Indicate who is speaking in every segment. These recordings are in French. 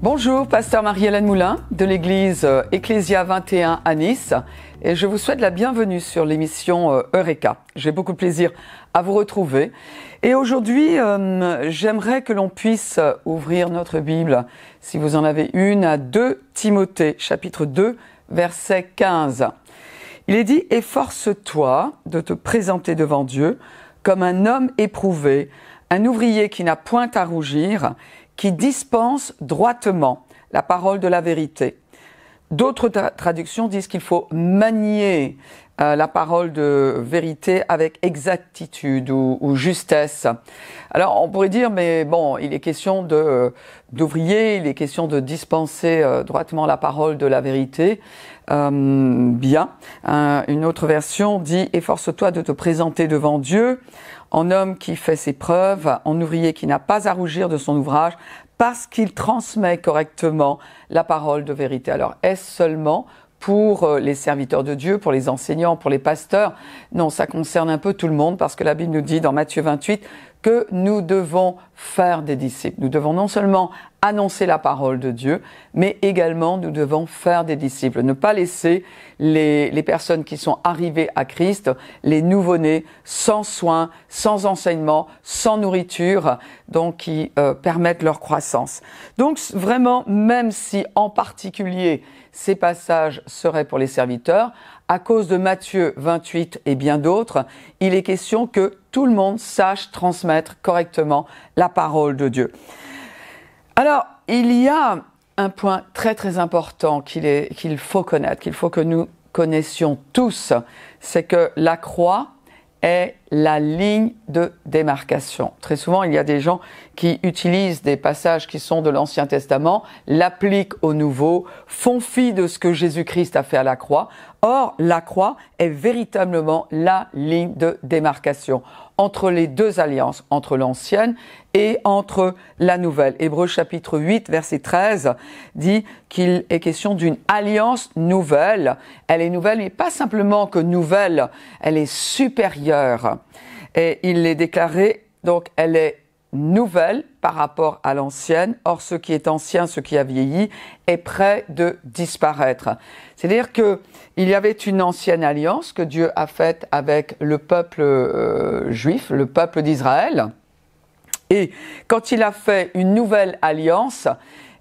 Speaker 1: Bonjour, pasteur Marie-Hélène Moulin de l'église Ecclésia 21 à Nice et je vous souhaite la bienvenue sur l'émission Eureka. J'ai beaucoup de plaisir à vous retrouver et aujourd'hui j'aimerais que l'on puisse ouvrir notre Bible, si vous en avez une, à 2 Timothée chapitre 2 verset 15. Il est dit « Efforce-toi de te présenter devant Dieu comme un homme éprouvé, un ouvrier qui n'a point à rougir, qui dispense droitement la parole de la vérité. » D'autres traductions disent qu'il faut manier la parole de vérité avec exactitude ou justesse. Alors on pourrait dire, mais bon, il est question d'ouvrier, il est question de dispenser droitement la parole de la vérité. Bien. Une autre version dit « Efforce-toi de te présenter devant Dieu en homme qui fait ses preuves, en ouvrier qui n'a pas à rougir de son ouvrage, parce qu'il transmet correctement la parole de vérité. » Alors, est-ce seulement pour les serviteurs de Dieu, pour les enseignants, pour les pasteurs? Non, ça concerne un peu tout le monde, parce que la Bible nous dit dans Matthieu 28 que nous devons faire des disciples. Nous devons non seulement annoncer la parole de Dieu, mais également nous devons faire des disciples. Ne pas laisser les personnes qui sont arrivées à Christ, les nouveau-nés, sans soins, sans enseignement, sans nourriture, donc qui permettent leur croissance. Donc vraiment, même si en particulier ces passages seraient pour les serviteurs, à cause de Matthieu 28 et bien d'autres, il est question que tout le monde sache transmettre correctement la parole de Dieu. Alors, il y a un point très très important qu'il faut connaître, qu'il faut que nous connaissions tous, c'est que la croix est la ligne de démarcation. Très souvent, il y a des gens qui utilisent des passages qui sont de l'Ancien Testament, l'appliquent au Nouveau, font fi de ce que Jésus-Christ a fait à la croix. Or, la croix est véritablement la ligne de démarcation entre les deux alliances, entre l'ancienne et entre la nouvelle. Hébreux chapitre 8, verset 13 dit qu'il est question d'une alliance nouvelle. Elle est nouvelle, mais pas simplement que nouvelle, elle est supérieure. Et il est déclaré, donc elle est nouvelle par rapport à l'ancienne. Or, ce qui est ancien, ce qui a vieilli, est près de disparaître. C'est-à-dire que il y avait une ancienne alliance que Dieu a faite avec le peuple juif, le peuple d'Israël. Et quand il a fait une nouvelle alliance,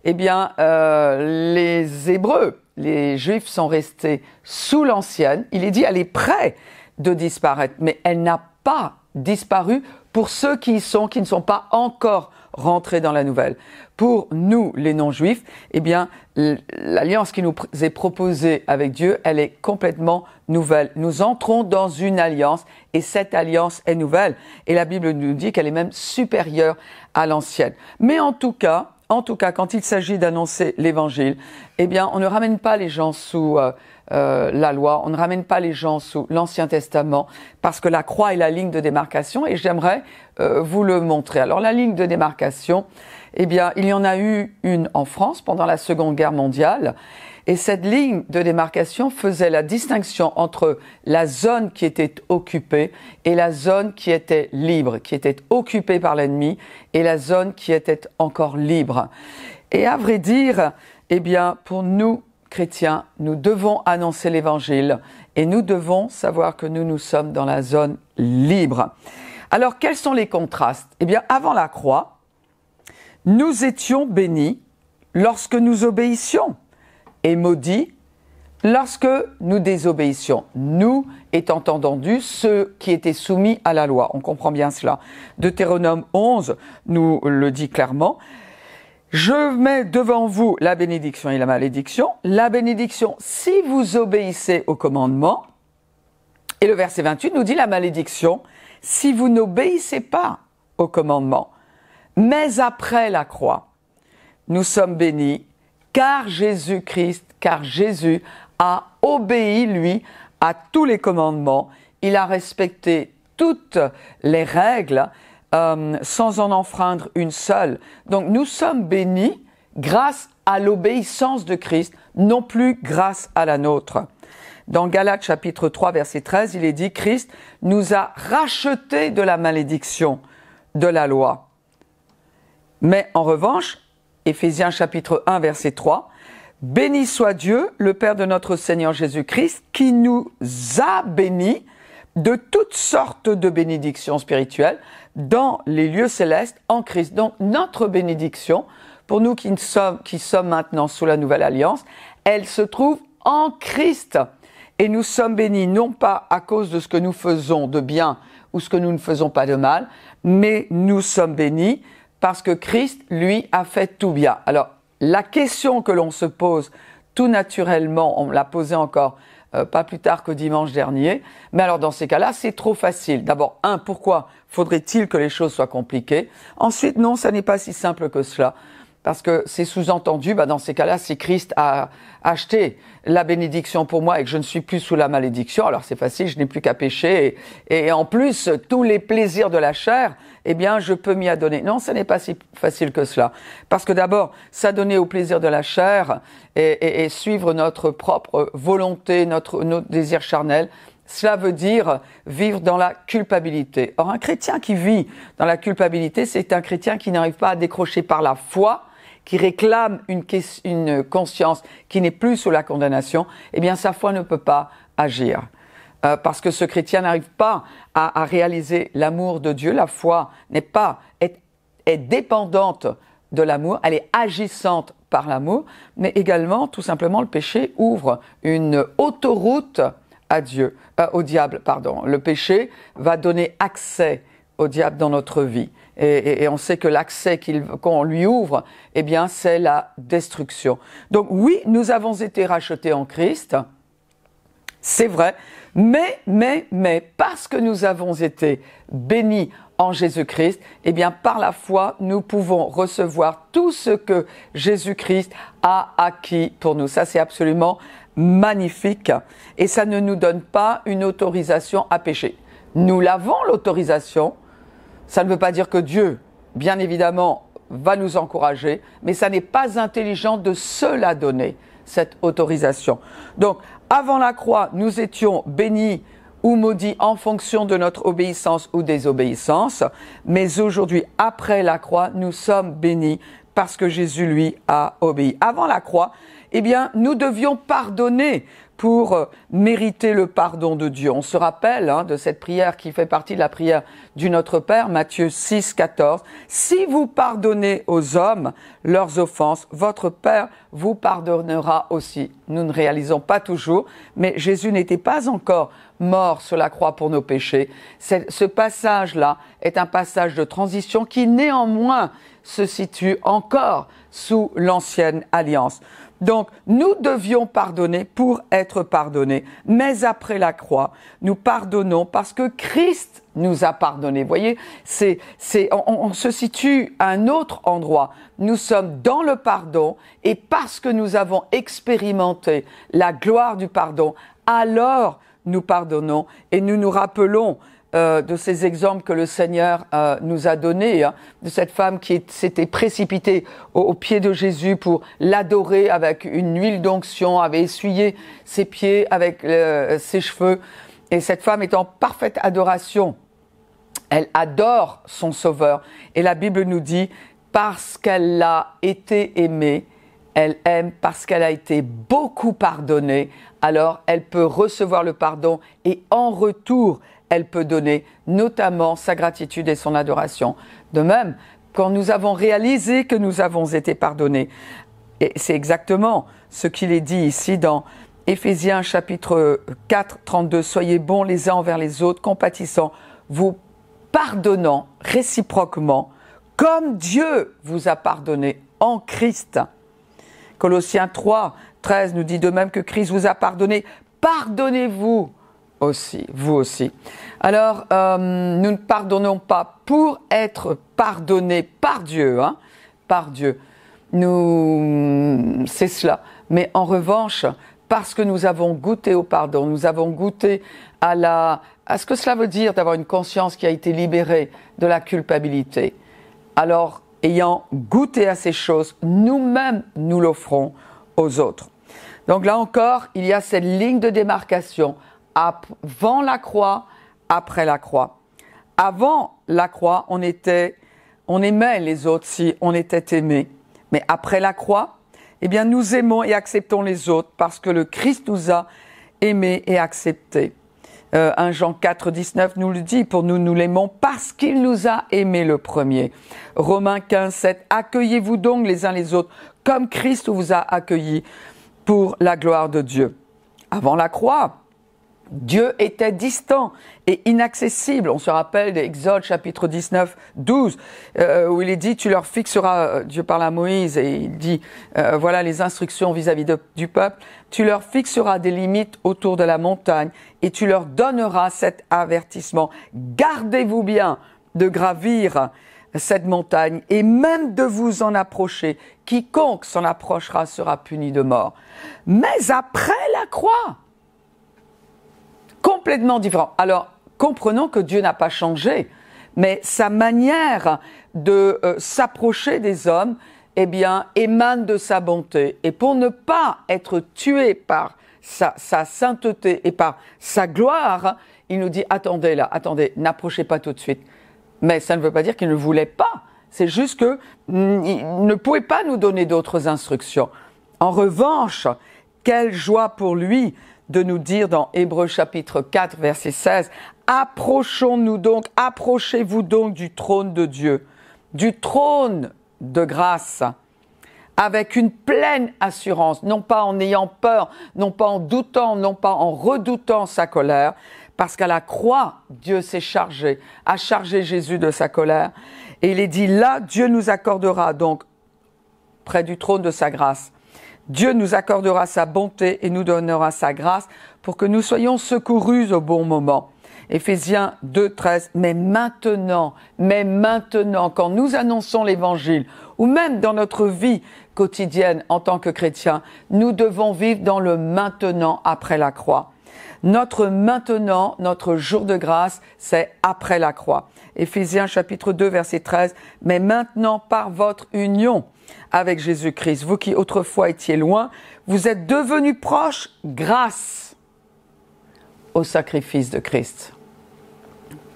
Speaker 1: eh bien, les Hébreux, les Juifs sont restés sous l'ancienne. Il est dit, elle est près de disparaître, mais elle n'a pas disparu pour ceux qui ne sont pas encore rentrés dans la nouvelle. Pour nous, les non-juifs, eh bien, l'alliance qui nous est proposée avec Dieu, elle est complètement nouvelle. Nous entrons dans une alliance et cette alliance est nouvelle. Et la Bible nous dit qu'elle est même supérieure à l'ancienne. Mais en tout cas, quand il s'agit d'annoncer l'évangile, eh bien, on ne ramène pas les gens sous la loi, on ne ramène pas les gens sous l'Ancien Testament, parce que la croix est la ligne de démarcation, et j'aimerais vous le montrer. Alors, la ligne de démarcation, eh bien, il y en a eu une en France pendant la Seconde Guerre mondiale, et cette ligne de démarcation faisait la distinction entre la zone qui était occupée et la zone qui était libre, qui était occupée par l'ennemi, et la zone qui était encore libre. Et à vrai dire, eh bien, pour nous, chrétiens, nous devons annoncer l'évangile et nous devons savoir que nous sommes dans la zone libre. Alors, quels sont les contrastes? Eh bien, avant la croix, nous étions bénis lorsque nous obéissions et maudits lorsque nous désobéissions. Nous étant entendus ceux qui étaient soumis à la loi. On comprend bien cela. Deutéronome 11 nous le dit clairement. Je mets devant vous la bénédiction et la malédiction. La bénédiction, si vous obéissez au commandement. Et le verset 28 nous dit la malédiction, si vous n'obéissez pas au commandement. Mais après la croix, nous sommes bénis, car Jésus a obéi, lui, à tous les commandements. Il a respecté toutes les règles, sans en enfreindre une seule. Donc nous sommes bénis grâce à l'obéissance de Christ, non plus grâce à la nôtre. Dans Galates chapitre 3 verset 13, il est dit « Christ nous a rachetés de la malédiction de la loi. Mais en revanche, Éphésiens chapitre 1, verset 3. Béni soit Dieu, le Père de notre Seigneur Jésus-Christ, qui nous a bénis de toutes sortes de bénédictions spirituelles dans les lieux célestes en Christ. Donc notre bénédiction, pour nous qui sommes maintenant sous la nouvelle alliance, elle se trouve en Christ. Et nous sommes bénis non pas à cause de ce que nous faisons de bien ou ce que nous ne faisons pas de mal, mais nous sommes bénis parce que Christ, lui, a fait tout bien. Alors, la question que l'on se pose tout naturellement, on l'a posée encore pas plus tard que dimanche dernier, mais alors dans ces cas-là, c'est trop facile. D'abord, pourquoi faudrait-il que les choses soient compliquées? Ensuite, non, ça n'est pas si simple que cela. Parce que c'est sous-entendu, dans ces cas-là, si Christ a acheté la bénédiction pour moi et que je ne suis plus sous la malédiction, alors c'est facile, je n'ai plus qu'à pécher. Et en plus, tous les plaisirs de la chair, je peux m'y adonner. Non, ce n'est pas si facile que cela. Parce que d'abord, s'adonner aux plaisirs de la chair et suivre notre propre volonté, notre désir charnel, cela veut dire vivre dans la culpabilité. Or, un chrétien qui vit dans la culpabilité, c'est un chrétien qui n'arrive pas à décrocher par la foi, qui réclame une conscience qui n'est plus sous la condamnation. Sa foi ne peut pas agir. Parce que ce chrétien n'arrive pas à réaliser l'amour de Dieu. La foi est dépendante de l'amour, elle est agissante par l'amour, mais également, tout simplement, le péché ouvre une autoroute au diable. Le péché va donner accès au diable dans notre vie. Et on sait que l'accès qu'on lui ouvre, c'est la destruction. Donc oui, nous avons été rachetés en Christ, c'est vrai, mais parce que nous avons été bénis en Jésus-Christ, par la foi, nous pouvons recevoir tout ce que Jésus-Christ a acquis pour nous. Ça, c'est absolument magnifique. Et ça ne nous donne pas une autorisation à pécher. Nous l'avons, l'autorisation. Ça ne veut pas dire que Dieu, bien évidemment, va nous encourager, mais ça n'est pas intelligent de se la donner, cette autorisation. Donc, avant la croix, nous étions bénis ou maudits en fonction de notre obéissance ou désobéissance, mais aujourd'hui, après la croix, nous sommes bénis parce que Jésus, lui, a obéi. Avant la croix, nous devions pardonner pour mériter le pardon de Dieu. On se rappelle de cette prière qui fait partie de la prière du Notre Père, Matthieu 6, 14. « Si vous pardonnez aux hommes leurs offenses, votre Père vous pardonnera aussi. » Nous ne réalisons pas toujours, mais Jésus n'était pas encore mort sur la croix pour nos péchés. Ce passage-là est un passage de transition qui néanmoins se situe encore sous l'ancienne alliance. Donc, nous devions pardonner pour être pardonnés. Mais après la croix, nous pardonnons parce que Christ nous a pardonnés. Vous voyez, on se situe à un autre endroit. Nous sommes dans le pardon et parce que nous avons expérimenté la gloire du pardon, alors nous pardonnons et nous nous rappelons de ces exemples que le Seigneur nous a donnés, de cette femme qui s'était précipitée aux pieds de Jésus pour l'adorer avec une huile d'onction, avait essuyé ses pieds avec ses cheveux. Et cette femme est en parfaite adoration. Elle adore son Sauveur. Et la Bible nous dit, parce qu'elle a été aimée, elle aime parce qu'elle a été beaucoup pardonnée, alors elle peut recevoir le pardon et en retour, elle peut donner notamment sa gratitude et son adoration. De même, quand nous avons réalisé que nous avons été pardonnés, et c'est exactement ce qu'il est dit ici dans Éphésiens chapitre 4, 32, « Soyez bons les uns envers les autres, compatissants, vous pardonnant réciproquement, comme Dieu vous a pardonné en Christ. » Colossiens 3, 13 nous dit de même que Christ vous a pardonné, pardonnez-vous aussi, vous aussi. Alors, nous ne pardonnons pas pour être pardonnés par Dieu, par Dieu. C'est cela. Mais en revanche, parce que nous avons goûté au pardon, nous avons goûté à ce que cela veut dire d'avoir une conscience qui a été libérée de la culpabilité. Alors, ayant goûté à ces choses, nous-mêmes, nous l'offrons aux autres. Donc là encore, il y a cette ligne de démarcation avant la croix, après la croix. Avant la croix, on aimait les autres si on était aimé. Mais après la croix, eh bien, nous aimons et acceptons les autres parce que le Christ nous a aimés et acceptés. 1 Jean 4, 19 nous le dit, pour nous l'aimons parce qu'il nous a aimés le premier. Romains 15, 7, accueillez-vous donc les uns les autres comme Christ vous a accueillis pour la gloire de Dieu. Avant la croix, Dieu était distant et inaccessible. On se rappelle d'Exode chapitre 19, 12, où il est dit, tu leur fixeras, Dieu parle à Moïse et il dit, voilà les instructions vis-à-vis du peuple, tu leur fixeras des limites autour de la montagne et tu leur donneras cet avertissement. Gardez-vous bien de gravir cette montagne et même de vous en approcher. Quiconque s'en approchera sera puni de mort. Mais après la croix, complètement différent. Alors, comprenons que Dieu n'a pas changé, mais sa manière de s'approcher des hommes, eh bien, émane de sa bonté. Et pour ne pas être tué par sa sainteté et par sa gloire, il nous dit, attendez là, attendez, n'approchez pas tout de suite. Mais ça ne veut pas dire qu'il ne voulait pas. C'est juste qu'il ne pouvait pas nous donner d'autres instructions. En revanche, quelle joie pour lui de nous dire dans Hébreux chapitre 4, verset 16, « Approchons-nous donc, approchez-vous donc du trône de Dieu, du trône de grâce, avec une pleine assurance, non pas en ayant peur, non pas en doutant, non pas en redoutant sa colère, parce qu'à la croix, Dieu s'est chargé, a chargé Jésus de sa colère. Et il est dit, là, Dieu nous accordera donc, près du trône de sa grâce, Dieu nous accordera sa bonté et nous donnera sa grâce pour que nous soyons secourus au bon moment. Éphésiens 2, 13, mais maintenant, quand nous annonçons l'évangile, ou même dans notre vie quotidienne en tant que chrétiens, nous devons vivre dans le maintenant après la croix. Notre maintenant, notre jour de grâce, c'est après la croix. Éphésiens chapitre 2, verset 13, mais maintenant par votre union avec Jésus-Christ, vous qui autrefois étiez loin, vous êtes devenus proches grâce au sacrifice de Christ.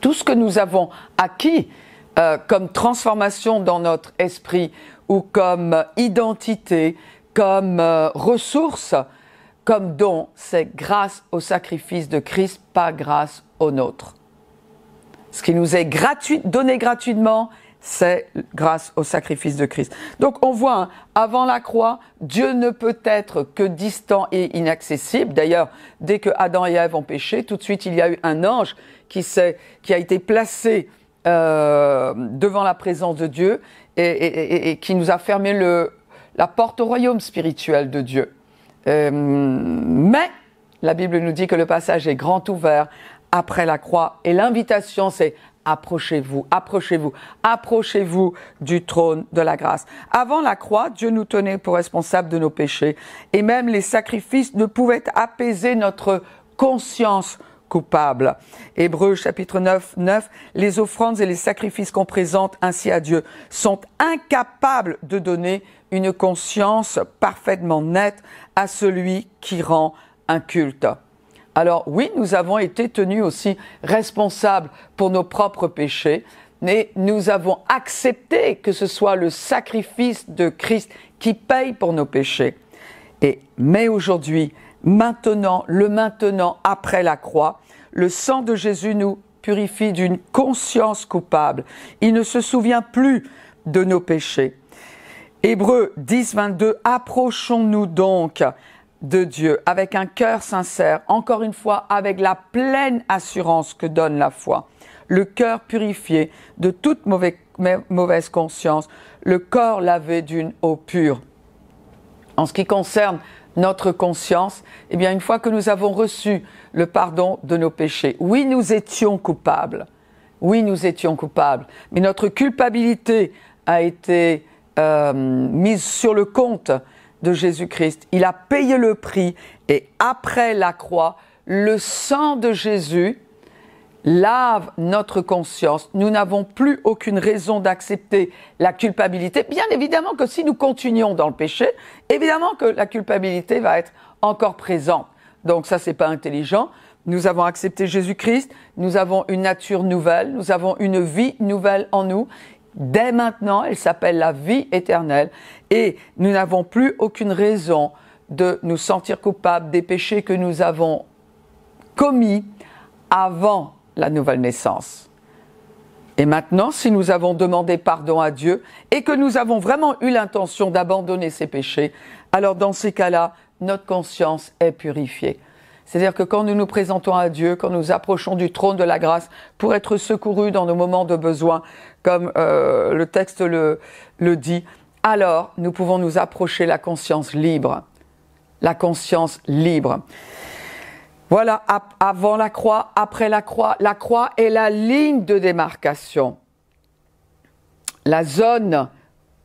Speaker 1: Tout ce que nous avons acquis comme transformation dans notre esprit ou comme identité, comme ressource, comme don, c'est grâce au sacrifice de Christ, pas grâce au nôtre. Ce qui nous est donné gratuitement, c'est grâce au sacrifice de Christ. Donc on voit, avant la croix, Dieu ne peut être que distant et inaccessible. D'ailleurs, dès que Adam et Ève ont péché, tout de suite il y a eu un ange qui a été placé devant la présence de Dieu et qui nous a fermé la porte au royaume spirituel de Dieu. Mais la Bible nous dit que le passage est grand ouvert après la croix et l'invitation c'est approchez-vous, approchez-vous, approchez-vous du trône de la grâce. Avant la croix, Dieu nous tenait pour responsables de nos péchés et même les sacrifices ne pouvaient apaiser notre conscience coupable. Hébreux chapitre 9, 9, les offrandes et les sacrifices qu'on présente ainsi à Dieu sont incapables de donner une conscience parfaitement nette à celui qui rend un culte. Alors oui, nous avons été tenus aussi responsables pour nos propres péchés, mais nous avons accepté que ce soit le sacrifice de Christ qui paye pour nos péchés. Mais aujourd'hui, maintenant, après la croix, le sang de Jésus nous purifie d'une conscience coupable. Il ne se souvient plus de nos péchés. Hébreux 10, 22, approchons-nous donc de Dieu avec un cœur sincère, encore une fois avec la pleine assurance que donne la foi, le cœur purifié de toute mauvaise conscience, le corps lavé d'une eau pure. En ce qui concerne notre conscience, eh bien, une fois que nous avons reçu le pardon de nos péchés, oui, nous étions coupables, mais notre culpabilité a été mise sur le compte de Jésus-Christ. Il a payé le prix et après la croix, le sang de Jésus lave notre conscience. Nous n'avons plus aucune raison d'accepter la culpabilité. Bien évidemment que si nous continuons dans le péché, évidemment que la culpabilité va être encore présente. Donc ça, c'est pas intelligent. Nous avons accepté Jésus-Christ, nous avons une nature nouvelle, nous avons une vie nouvelle en nous. dès maintenant, elle s'appelle la vie éternelle et nous n'avons plus aucune raison de nous sentir coupables des péchés que nous avons commis avant la nouvelle naissance. Et maintenant, si nous avons demandé pardon à Dieu et que nous avons vraiment eu l'intention d'abandonner ces péchés, alors dans ces cas-là, notre conscience est purifiée. C'est-à-dire que quand nous nous présentons à Dieu, quand nous approchons du trône de la grâce pour être secourus dans nos moments de besoin, comme le texte le dit, alors nous pouvons nous approcher la conscience libre. La conscience libre. Voilà, avant la croix, après la croix est la ligne de démarcation. La zone,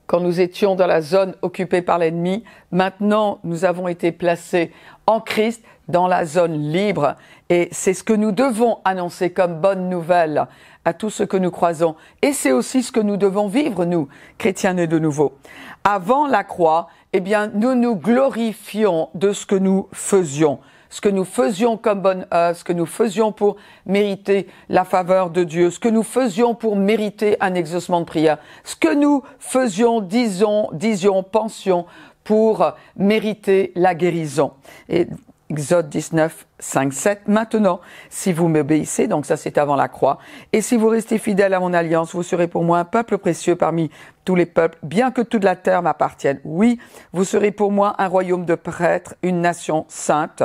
Speaker 1: quand nous étions dans la zone occupée par l'ennemi, maintenant nous avons été placés en Christ dans la zone libre. Et c'est ce que nous devons annoncer comme bonne nouvelle à tous ceux que nous croisons. Et c'est aussi ce que nous devons vivre, nous, chrétiens nés de nouveau. Avant la croix, eh bien, nous nous glorifions de ce que nous faisions. Ce que nous faisions comme bonne œuvre, ce que nous faisions pour mériter la faveur de Dieu, ce que nous faisions pour mériter un exaucement de prière, ce que nous faisions, disions, pensions pour mériter la guérison. Et Exode 19, 5, 7. Maintenant, si vous m'obéissez, donc ça c'est avant la croix, et si vous restez fidèles à mon alliance, vous serez pour moi un peuple précieux parmi tous les peuples, bien que toute la terre m'appartienne. Oui, vous serez pour moi un royaume de prêtres, une nation sainte.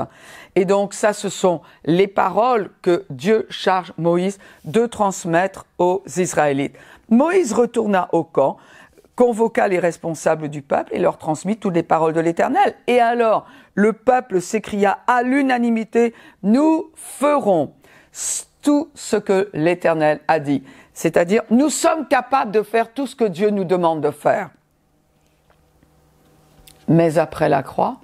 Speaker 1: Et donc ça, ce sont les paroles que Dieu charge Moïse de transmettre aux Israélites. Moïse retourna au camp, convoqua les responsables du peuple et leur transmit toutes les paroles de l'Éternel. Et alors, le peuple s'écria à l'unanimité, « Nous ferons tout ce que l'Éternel a dit. » C'est-à-dire, nous sommes capables de faire tout ce que Dieu nous demande de faire. Mais après la croix,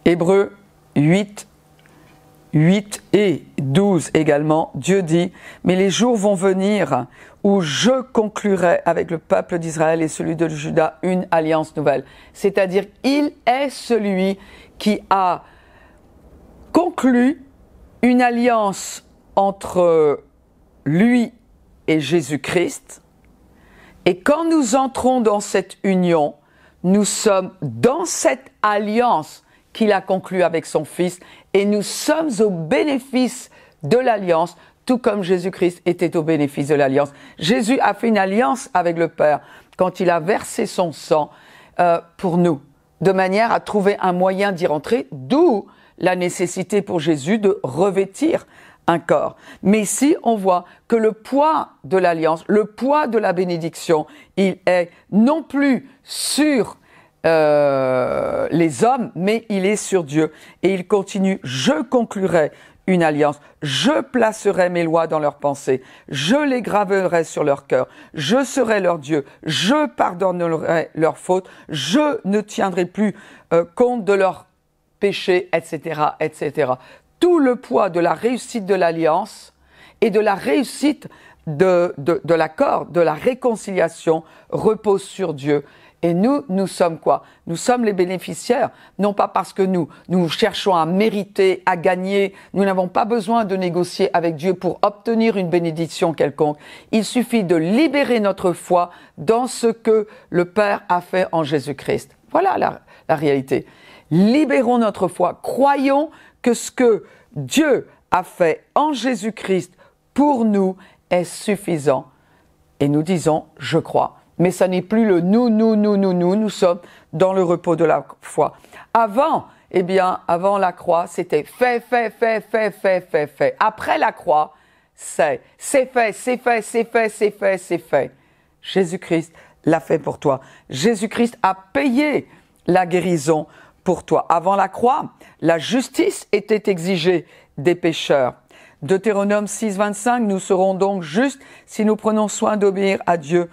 Speaker 1: Hébreux 8 et 12 également, Dieu dit, « Mais les jours vont venir où je conclurai avec le peuple d'Israël et celui de Juda une alliance nouvelle. » C'est-à-dire, il est celui qui a conclu une alliance entre lui et Jésus-Christ. Et quand nous entrons dans cette union, nous sommes dans cette alliance qu'il a conclue avec son Fils et nous sommes au bénéfice de l'alliance, tout comme Jésus-Christ était au bénéfice de l'alliance. Jésus a fait une alliance avec le Père quand il a versé son sang pour nous, de manière à trouver un moyen d'y rentrer, d'où la nécessité pour Jésus de revêtir un corps. Mais ici, on voit que le poids de l'alliance, le poids de la bénédiction, il est non plus sur les hommes, mais il est sur Dieu. Et il continue, « Je conclurai une alliance, je placerai mes lois dans leurs pensées, je les graverai sur leur cœur, je serai leur Dieu, je pardonnerai leurs fautes, je ne tiendrai plus compte de leurs péchés, etc., etc. » Tout le poids de la réussite de l'alliance et de la réussite de l'accord, de la réconciliation repose sur Dieu. Et nous sommes quoi? Nous sommes les bénéficiaires, non pas parce que nous cherchons à mériter, à gagner. Nous n'avons pas besoin de négocier avec Dieu pour obtenir une bénédiction quelconque. Il suffit de libérer notre foi dans ce que le Père a fait en Jésus-Christ. Voilà la réalité. Libérons notre foi. Croyons que ce que Dieu a fait en Jésus-Christ pour nous est suffisant. Et nous disons, je crois. Mais ça n'est plus le nous sommes dans le repos de la foi. Avant la croix, c'était fait. Après la croix, c'est fait. Jésus-Christ l'a fait pour toi. Jésus-Christ a payé la guérison pour toi. Avant la croix, la justice était exigée des pécheurs. Deutéronome 6, 25, nous serons donc justes si nous prenons soin d'obéir à Dieu,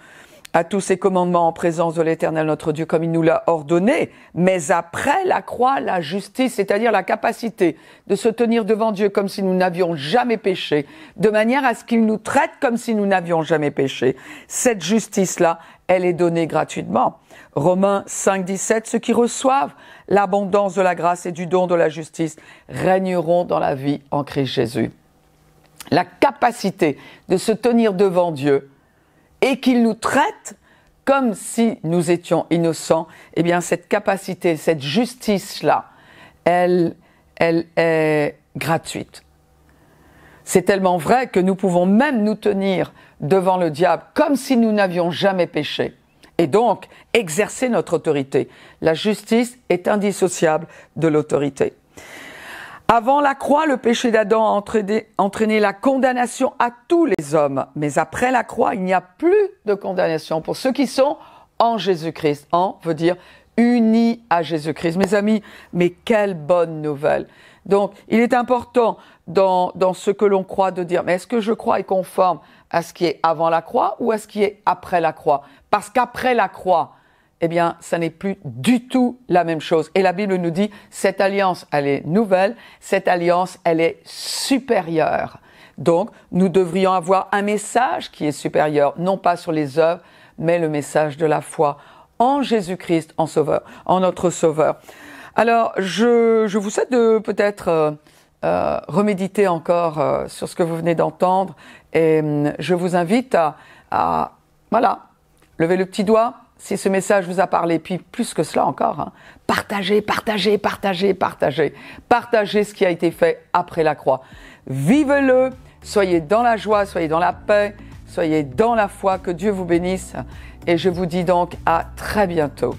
Speaker 1: à tous ses commandements en présence de l'Éternel notre Dieu comme il nous l'a ordonné. Mais après la croix, la justice, c'est-à-dire la capacité de se tenir devant Dieu comme si nous n'avions jamais péché, de manière à ce qu'il nous traite comme si nous n'avions jamais péché. Cette justice-là, elle est donnée gratuitement. Romains 5, 17, ceux qui reçoivent l'abondance de la grâce et du don de la justice régneront dans la vie en Christ Jésus. la capacité de se tenir devant Dieu et qu'il nous traite comme si nous étions innocents, eh bien cette capacité, cette justice-là, elle est gratuite. C'est tellement vrai que nous pouvons même nous tenir devant le diable comme si nous n'avions jamais péché et donc exercer notre autorité. La justice est indissociable de l'autorité. Avant la croix, le péché d'Adam a entraîné la condamnation à tous les hommes. Mais après la croix, il n'y a plus de condamnation pour ceux qui sont en Jésus-Christ. En veut dire unis à Jésus-Christ. Mes amis, mais quelle bonne nouvelle! Donc, il est important dans ce que l'on croit de dire, mais est-ce que je crois est conforme à ce qui est avant la croix ou à ce qui est après la croix? Parce qu'après la croix, eh bien, ça n'est plus du tout la même chose. Et la Bible nous dit, cette alliance, elle est nouvelle, cette alliance, elle est supérieure. Donc, nous devrions avoir un message qui est supérieur, non pas sur les œuvres, mais le message de la foi en Jésus-Christ, en notre Sauveur. Alors, je vous souhaite de peut-être reméditer encore sur ce que vous venez d'entendre, et je vous invite à lever le petit doigt, si ce message vous a parlé, puis plus que cela encore, partagez ce qui a été fait après la croix. Vivez-le, soyez dans la joie, soyez dans la paix, soyez dans la foi, que Dieu vous bénisse, et je vous dis donc à très bientôt.